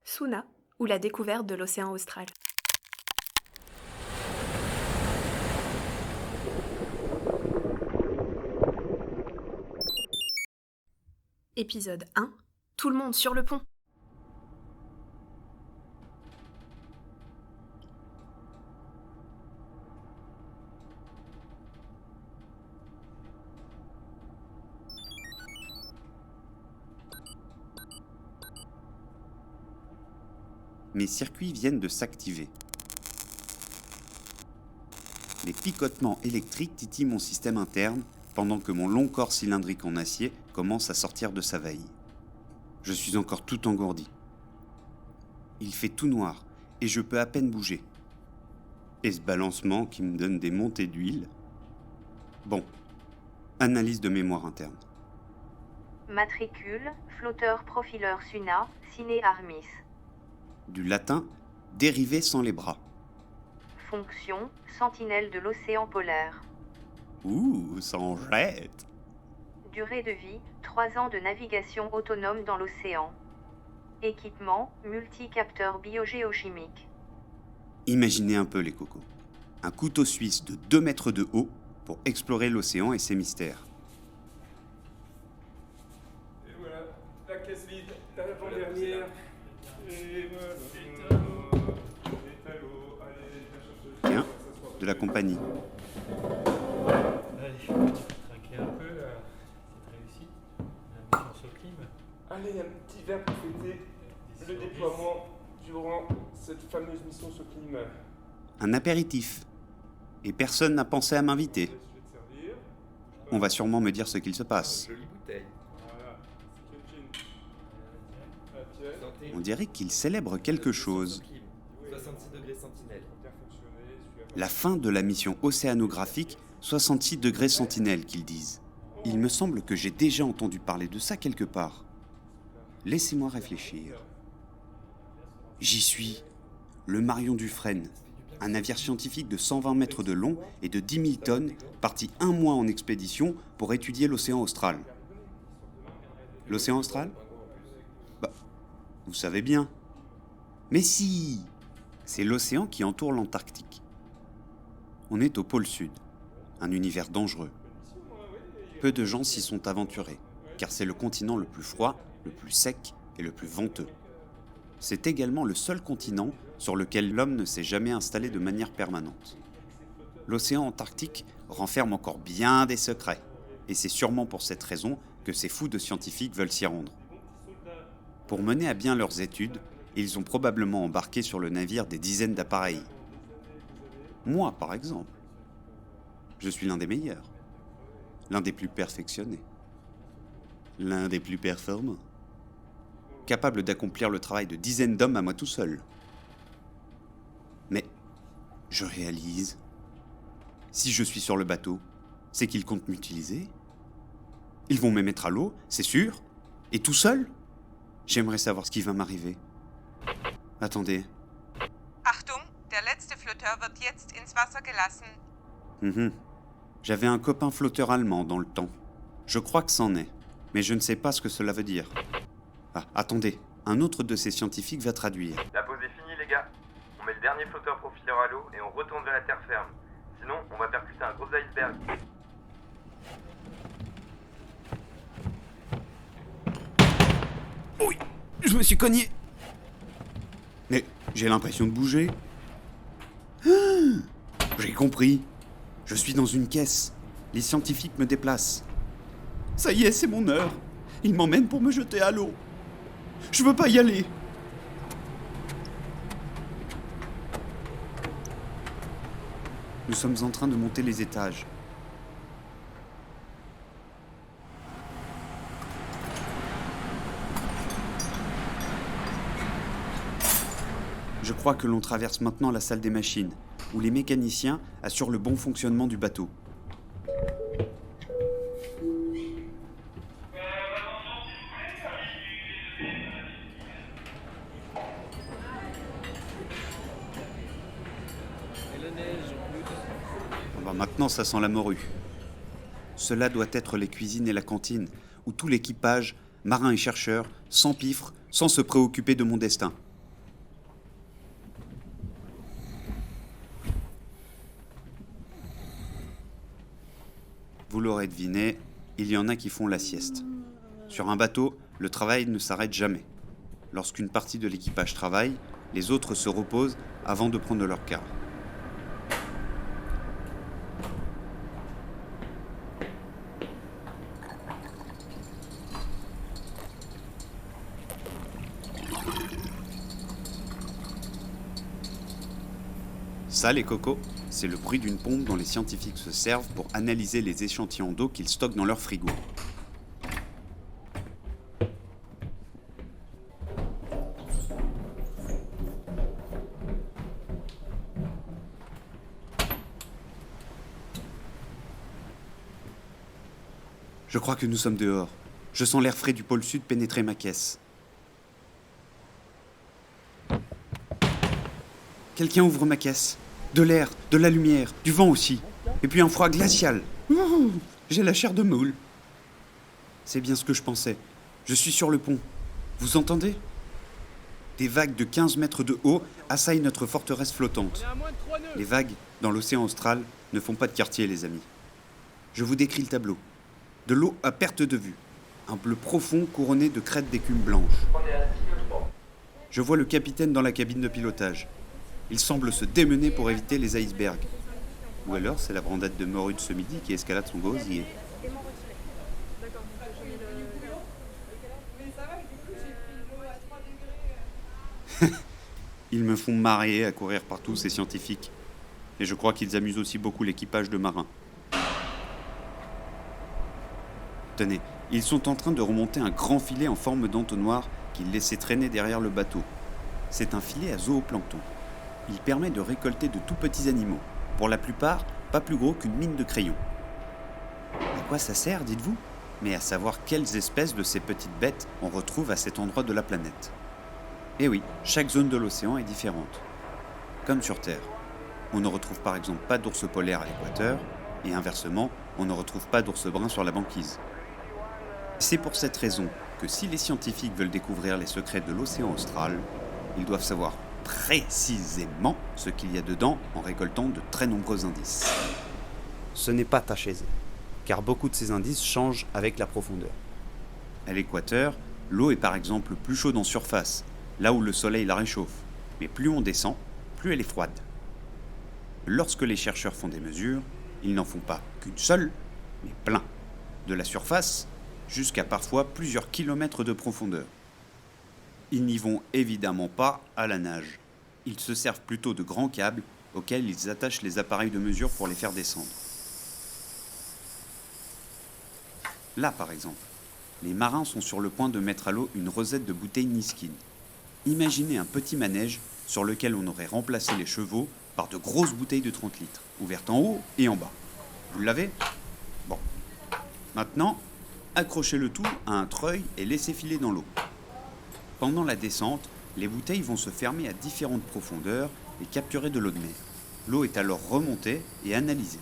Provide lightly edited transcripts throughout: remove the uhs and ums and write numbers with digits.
Suna, ou la découverte de l'océan austral. Épisode 1. Tout le monde sur le pont. Mes circuits viennent de s'activer. Les picotements électriques titillent mon système interne pendant que mon long corps cylindrique en acier commence à sortir de sa veille. Je suis encore tout engourdi. Il fait tout noir et je peux à peine bouger. Et ce balancement qui me donne des montées d'huile. Bon, analyse de mémoire interne. Matricule, flotteur profileur Suna, Ciné Armis. Du latin, dérivé sans les bras. Fonction, sentinelle de l'océan polaire. Ouh, ça en jette. Durée de vie, 3 ans de navigation autonome dans l'océan. Équipement, multicapteur biogéochimique. Imaginez un peu les cocos. Un couteau suisse de 2 mètres de haut pour explorer l'océan et ses mystères. Et voilà, la caisse vide, l'avant-dernière. Et voilà. Tiens, de la compagnie. Allez, trinquer un peu, cette réussite. La mission Soclim. Allez, un petit verre pour fêter le déploiement durant cette fameuse mission Soclim. Un apéritif. Et personne n'a pensé à m'inviter. Je vais te servir. On va sûrement me dire ce qu'il se passe. Jolie bouteille. Voilà, c'est quel gin. Ah, tiens. Santé. On dirait qu'il célèbre quelque chose. 66 degrés sentinelle. Bien fonctionné, celui-là. La fin de la mission océanographique 66 degrés sentinelle qu'ils disent. Il me semble que j'ai déjà entendu parler de ça quelque part. Laissez-moi réfléchir. J'y suis. Le Marion Dufresne. Un navire scientifique de 120 mètres de long et de 10 000 tonnes, parti 1 mois en expédition pour étudier l'océan austral. L'océan austral ? Bah, vous savez bien. Mais si ! C'est l'océan qui entoure l'Antarctique. On est au pôle sud, un univers dangereux. Peu de gens s'y sont aventurés, car c'est le continent le plus froid, le plus sec et le plus venteux. C'est également le seul continent sur lequel l'homme ne s'est jamais installé de manière permanente. L'océan Antarctique renferme encore bien des secrets, et c'est sûrement pour cette raison que ces fous de scientifiques veulent s'y rendre. Pour mener à bien leurs études, ils ont probablement embarqué sur le navire des dizaines d'appareils. Moi, par exemple, je suis l'un des meilleurs, l'un des plus perfectionnés, l'un des plus performants, capable d'accomplir le travail de dizaines d'hommes à moi tout seul. Mais je réalise, si je suis sur le bateau, c'est qu'ils comptent m'utiliser. Ils vont me mettre à l'eau, c'est sûr, et tout seul. J'aimerais savoir ce qui va m'arriver. Attendez. Achtung, der letzte Flotteur wird jetzt ins Wasser gelassen. J'avais un copain flotteur allemand dans le temps. Je crois que c'en est, mais je ne sais pas ce que cela veut dire. Ah, attendez, un autre de ces scientifiques va traduire. La pause est finie les gars. On met le dernier flotteur profileur à l'eau et on retourne vers la terre ferme. Sinon, on va percuter un gros iceberg. Oui, je me suis cogné. Mais j'ai l'impression de bouger. Ah, j'ai compris. Je suis dans une caisse. Les scientifiques me déplacent. Ça y est, c'est mon heure. Ils m'emmènent pour me jeter à l'eau. Je veux pas y aller. Nous sommes en train de monter les étages. Je crois que l'on traverse maintenant la salle des machines, où les mécaniciens assurent le bon fonctionnement du bateau. Bah maintenant, ça sent la morue. Cela doit être les cuisines et la cantine, où tout l'équipage, marins et chercheurs, s'empiffrent sans se préoccuper de mon destin. l'aurez deviné, il y en a qui font la sieste. Sur un bateau, le travail ne s'arrête jamais. Lorsqu'une partie de l'équipage travaille, les autres se reposent avant de prendre leur quart. Ça, les cocos, c'est le bruit d'une pompe dont les scientifiques se servent pour analyser les échantillons d'eau qu'ils stockent dans leur frigo. Je crois que nous sommes dehors. Je sens l'air frais du pôle sud pénétrer ma caisse. Quelqu'un ouvre ma caisse. De l'air, de la lumière, du vent aussi. Et puis un froid glacial. Ouh, j'ai la chair de moule. C'est bien ce que je pensais. Je suis sur le pont. Vous entendez ? Des vagues de 15 mètres de haut assaillent notre forteresse flottante. Les vagues, dans l'océan austral, ne font pas de quartier, les amis. Je vous décris le tableau. De l'eau à perte de vue. Un bleu profond couronné de crêtes d'écume blanche. Je vois le capitaine dans la cabine de pilotage. Il semble se démener pour éviter les icebergs. Ou alors c'est la brandade de morue de ce midi qui escalade son gosier. Ils me font marrer à courir partout, ces scientifiques. Et je crois qu'ils amusent aussi beaucoup l'équipage de marins. Tenez, ils sont en train de remonter un grand filet en forme d'entonnoir qu'ils laissaient traîner derrière le bateau. C'est un filet à zooplancton. Il permet de récolter de tout petits animaux, pour la plupart pas plus gros qu'une mine de crayon. À quoi ça sert, dites-vous ? Mais à savoir quelles espèces de ces petites bêtes on retrouve à cet endroit de la planète. Et oui, chaque zone de l'océan est différente. Comme sur Terre. On ne retrouve par exemple pas d'ours polaire à l'équateur, et inversement, on ne retrouve pas d'ours brun sur la banquise. C'est pour cette raison que si les scientifiques veulent découvrir les secrets de l'océan austral, ils doivent savoir précisément ce qu'il y a dedans en récoltant de très nombreux indices. Ce n'est pas tâche aisée, car beaucoup de ces indices changent avec la profondeur. À l'équateur, l'eau est par exemple plus chaude en surface, là où le soleil la réchauffe, mais plus on descend, plus elle est froide. Lorsque les chercheurs font des mesures, ils n'en font pas qu'une seule, mais plein, de la surface jusqu'à parfois plusieurs kilomètres de profondeur. Ils n'y vont évidemment pas à la nage. Ils se servent plutôt de grands câbles auxquels ils attachent les appareils de mesure pour les faire descendre. Là, par exemple, les marins sont sur le point de mettre à l'eau une rosette de bouteilles Niskin. Imaginez un petit manège sur lequel on aurait remplacé les chevaux par de grosses bouteilles de 30 litres, ouvertes en haut et en bas. Vous l'avez ? Bon. Maintenant, accrochez le tout à un treuil et laissez filer dans l'eau. Pendant la descente, les bouteilles vont se fermer à différentes profondeurs et capturer de l'eau de mer. L'eau est alors remontée et analysée.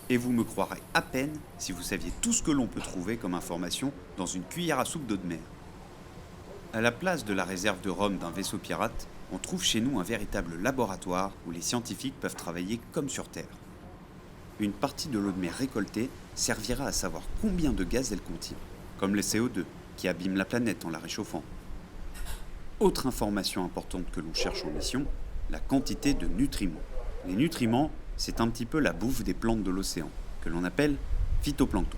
Et vous me croirez à peine si vous saviez tout ce que l'on peut trouver comme information dans une cuillère à soupe d'eau de mer. À la place de la réserve de rhum d'un vaisseau pirate, on trouve chez nous un véritable laboratoire où les scientifiques peuvent travailler comme sur Terre. Une partie de l'eau de mer récoltée servira à savoir combien de gaz elle contient, comme le CO2, qui abîme la planète en la réchauffant. Autre information importante que l'on cherche en mission, la quantité de nutriments. Les nutriments, c'est un petit peu la bouffe des plantes de l'océan, que l'on appelle phytoplancton.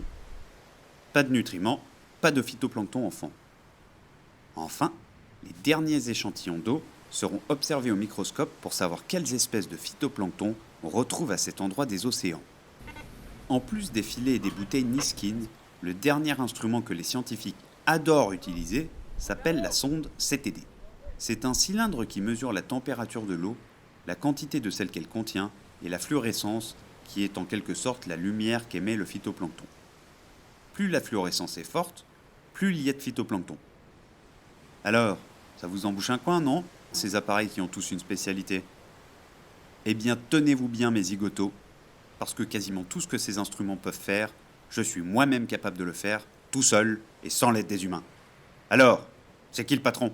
Pas de nutriments, pas de phytoplancton enfant. Enfin, les derniers échantillons d'eau seront observés au microscope pour savoir quelles espèces de phytoplancton on retrouve à cet endroit des océans. En plus des filets et des bouteilles Niskin, le dernier instrument que les scientifiques adorent utiliser s'appelle la sonde CTD. C'est un cylindre qui mesure la température de l'eau, la quantité de celle qu'elle contient et la fluorescence qui est en quelque sorte la lumière qu'émet le phytoplancton. Plus la fluorescence est forte, plus il y a de phytoplancton. Alors, ça vous embouche un coin, non ? Ces appareils qui ont tous une spécialité. Eh bien, tenez-vous bien mes zigotos, parce que quasiment tout ce que ces instruments peuvent faire, je suis moi-même capable de le faire, tout seul et sans l'aide des humains. Alors, c'est qui le patron ?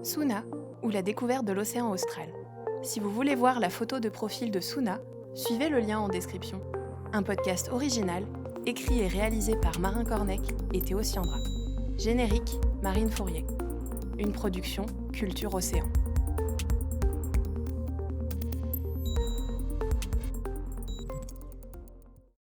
Suna, ou la découverte de l'océan austral. Si vous voulez voir la photo de profil de Suna, suivez le lien en description. Un podcast original, écrit et réalisé par Marin Cornec et Théo Siandra. Générique, Marine Fourier. Une production Culture Océan.